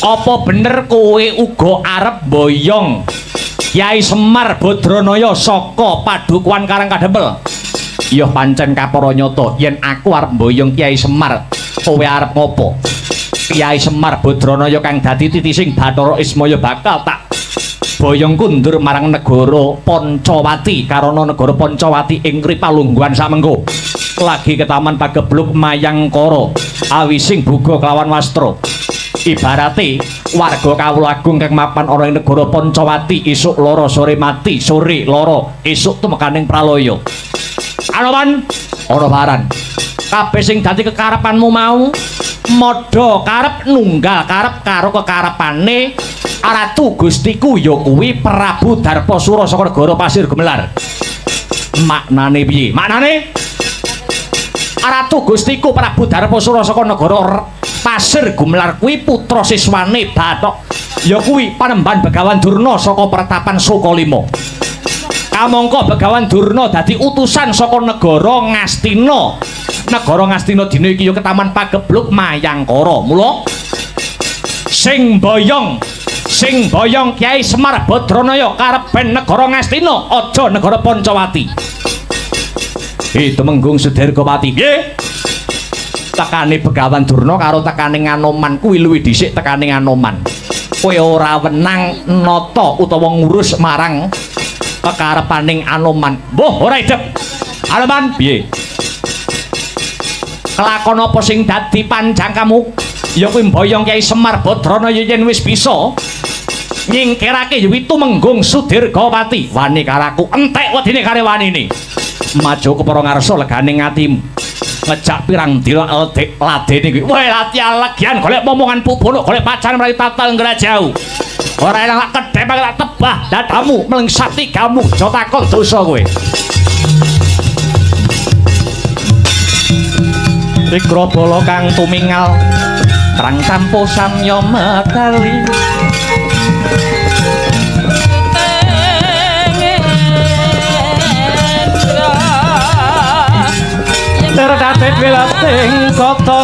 apa bener kowe uga arep boyong Kyai Semar Badranaya saka Padukuhan Karangkadempel ya pancen Kaparanyata yen aku arep boyong Kyai Semar kowe arep ngopo Kyai Semar Badranaya kang dadi titising Bathara Ismaya bakal tak boyong kundur marang negara Pancawati karana negara Pancawati ing Kripalungguhan samengko lagi ke taman pagebluk Mayangkara awising buga kelawan wastra ibarate warga kawula agung kang mapan ana ing negara Pancawati isuk lara sore mati sore lara isuk tumekaning pralaya Anoman ana paran kabeh sing dadi kekarepanmu mau modho karep nunggal karep karo kekarepane Ratu Gustiku ya kuwi Prabu Darposura saka negara Pasir Gumelar maknane piye maknane Ratu Gustiku Prabu Darposura saka negara Pasir Gumelar kuwi putra siswane Bathara ya kuwi Panembahan Begawan Durna saka Pertapan Sukalima kamangka Begawan Durna dadi utusan saka negara Ngastina dina iki ya ketaman pagebluk Mayangkara mula sing boyong Kyai Semar Badranaya karepen negara Ngastina aja negara Pancawati Temenggung Sudirgapati piye tekane Begawan Durna karo tekane Anoman kuwi luwih dhisik tekane Anoman kowe ora wenang nata utawa ngurus marang kekarepaning Anoman mbuh ora idep Anoman piye kelakon apa sing dadi panjangkamu ya kuwi mboyong Kyai Semar Badranaya yen wis bisa nyingkirake ya Temenggung Sudirgapati wani karaku entek wedine kare wanine maju kepara ngarsa legane ngatimu ngejak pirang dina ladene kuwi wae latihan legian golek momongan pubono golek pacar mriki tatal ngrajau ora enak kedhep tak tebah dadamu mlengsati gamu aja takon dosa kowe Rikra bala kang tumingal terang campo samya medali wilating kota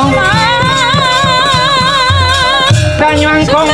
kanyang kong